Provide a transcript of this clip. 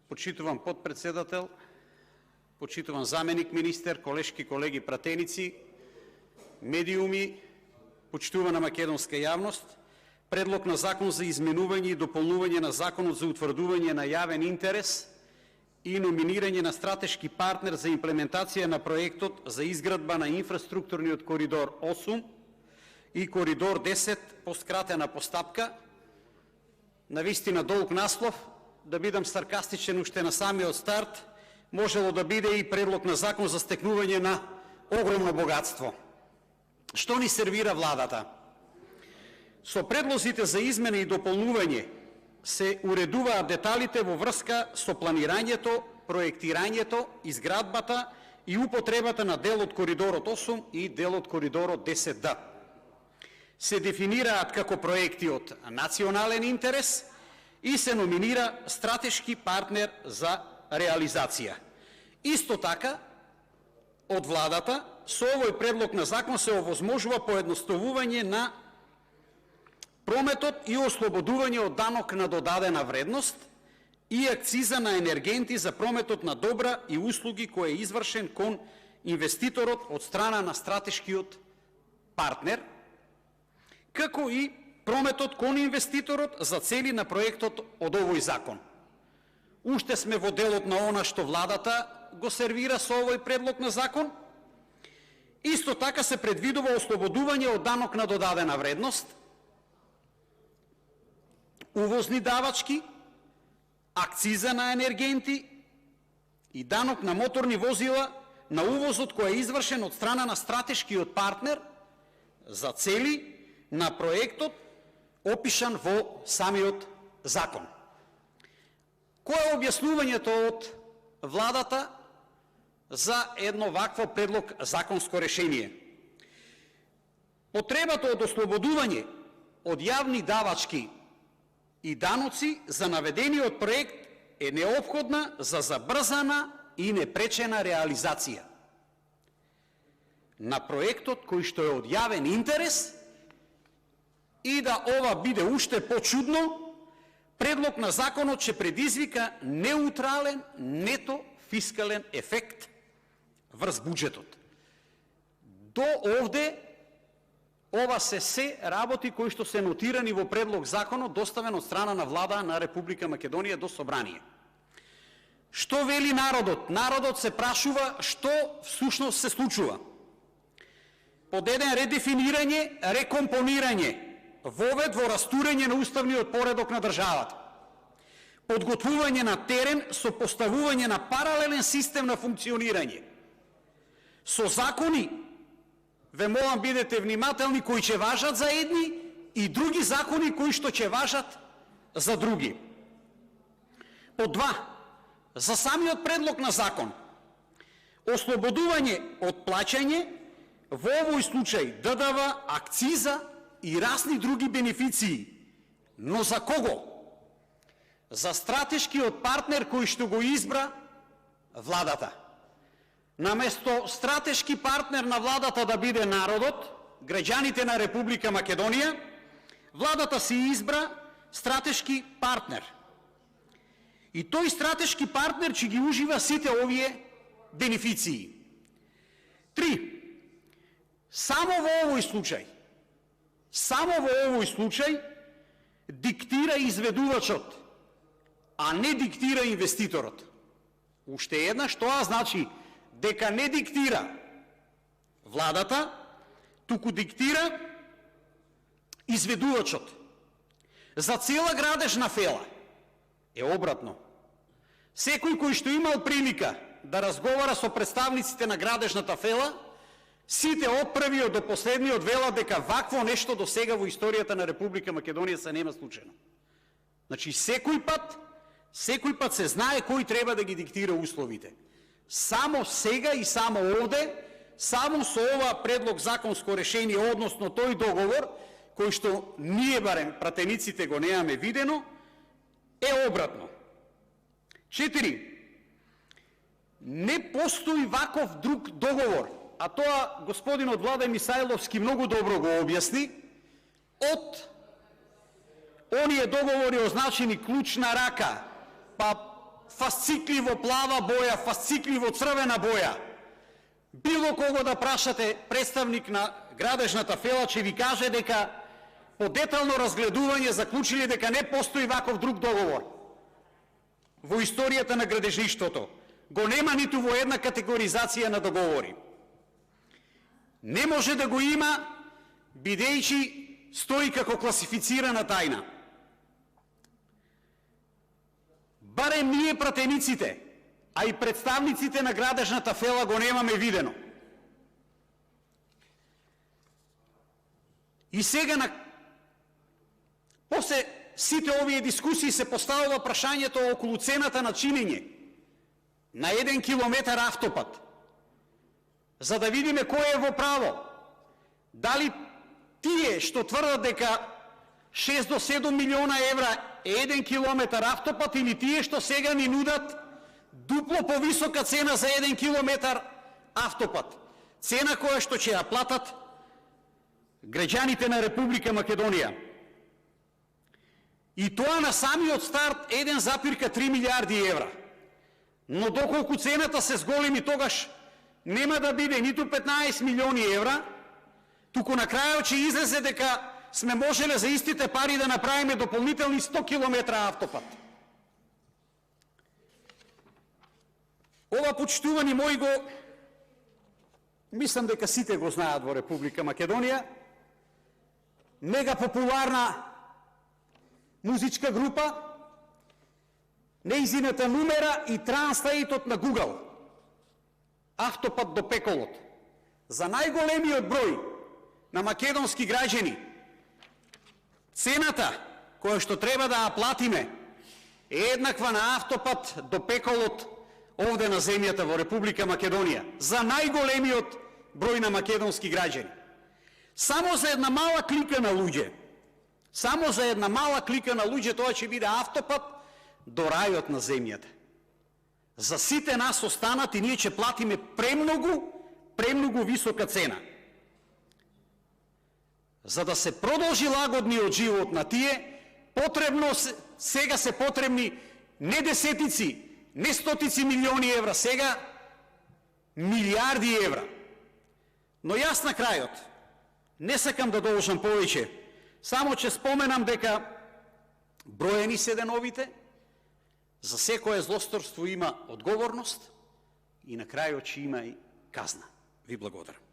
почитуван подпредседател, почитуван заменик министер, колешки, колеги, пратеници, медиуми, почитувана македонска јавност, Предлог на закон за изменување и дополнување на законот за утврдување на јавен интерес и номинирање на стратешки партнер за имплементација на проектот за изградба на инфраструктурниот коридор 8 и коридор 10 по скратена постапка. Навистина долг наслов, да бидам саркастичен уште на самиот старт, можело да биде и предлог на закон за стекнување на огромно богатство. Што ни сервира владата? Со предлозите за измена и дополнување се уредуваат деталите во врска со планирањето, проектирањето, изградбата и употребата на дел од коридорот 8 и дел од коридорот 10Д. Се дефинираат како проекти од национален интерес и се номинира стратешки партнер за реализација. Исто така, од владата, со овој предлог на закон се овозможува поедноставување на прометот и ослободување од данок на додадена вредност и акциза на енергенти за прометот на добра и услуги кој е извршен кон инвеститорот од страна на стратешкиот партнер, како и прометот кон инвеститорот за цели на проектот од овој закон. Уште сме во делот на она што владата го сервира со овој предлог на закон. Исто така се предвидува ослободување од данок на додадена вредност, увозни давачки, акциза на енергенти и данок на моторни возила на увозот кој е извршен од страна на стратешкиот партнер за цели на проектот опишан во самиот закон. Кој е објаснувањето од владата за едно вакво предлог законско решение? Потребата од ослободување од јавни давачки и даноци за наведениот проект е неопходна за забрзана и непречена реализација на проектот кој што е од јавен интерес и да ова биде уште почудно, предлог на законот ќе предизвика неутрален нето фискален ефект врз буџетот. До овде ова се работи кои што се нотирани во предлог законот доставен од страна на влада на Република Македонија до собрание. Што вели народот? Народот се прашува што всушност се случува. Под еден редефинирање, рекомпонирање, вовед во растурење на уставниот поредок на државата. Подготвување на терен со поставување на паралелен систем на функционирање. Со закони, ве молам бидете внимателни, кои ќе важат за едни и други закони кои што ќе важат за други. По два, за самиот предлог на закон, ослободување од плаќање, во овој случај ДДВ, акциза и разни други бенефиции. Но за кого? За стратешкиот партнер кој што го избра владата. Наместо стратешки партнер на владата да биде народот, граѓаните на Република Македонија, владата си избра стратешки партнер. И тој стратешки партнер ќе ги ужива сите овие бенефиции. Три, само во овој случај, диктира изведувачот, а не диктира инвеститорот. Уште една, што значи дека не диктира владата, туку диктира изведувачот. За цела градежна фела е обратно. Секој кој што имал прилика да разговара со представниците на градежната фела, сите од првиот до последниот велат дека вакво нешто до сега во историјата на Република Македонија се нема случајно. Значи, секој пат се знае кој треба да ги диктира условите. Само сега и само овде, само со ова предлог законско решение, односно тој договор, кој што ние барем пратениците го неаме видено, е обратно. 4. Не постои ваков друг договор, а тоа господинот Владе Мисајловски многу добро го објасни, од оние договори означени клучна рака, па фасцикливо плава боја, фасцикливо црвена боја. Било кого да прашате, представник на градежната фела, ќе ви каже дека по детално разгледување заклучили дека не постои ваков друг договор во историјата на градежништвото. Го нема ниту во една категоризација на договори. Не може да го има, бидејќи стои како класифицирана тајна. Барем ние пратениците, а и представниците на градежната фела го немаме видено. И сега после сите овие дискусии се поставува прашањето околу цената на чинење на 1 километар автопат, за да видиме кој е во право. Дали тие што тврдат дека 6 до 7 милиона евра е 1 километар автопат, или тие што сега ни нудат дупло повисока цена за 1 километар автопат. Цена која што ќе ја платат граѓаните на Република Македонија. И тоа на самиот старт 1,3 милиарди евра. Но доколку цената се зголеми, тогаш нема да биде ниту 15 милиони евра, туку на крајот ќе излезе дека сме можеле за истите пари да направиме дополнителни 100 километра автопат. Ова, почитувани мои, мислам дека сите го знаат во Република Македонија, мега популарна музичка група, нејзината нумера и транслейтот на Google. Автопат до пеколот. За најголемиот број на македонски граѓани, цената која што треба да ја платиме е еднаква на автопат до пеколот овде на земјата во Република Македонија. За најголемиот број на македонски граѓани. Само за една мала клика на луѓе, тоа ќе биде автопат до рајот на земјата. За сите нас останати ние ќе платиме премногу висока цена. За да се продолжи лагодниот живот на тие, сега се потребни не десетици, не стотици милиони евра, сега милиарди евра. Но јас на крајот не сакам да должам повеќе, само ќе споменам дека броени се деновите, за секое злосторство има одговорност и на крајот ќе има и казна. Ви благодарам.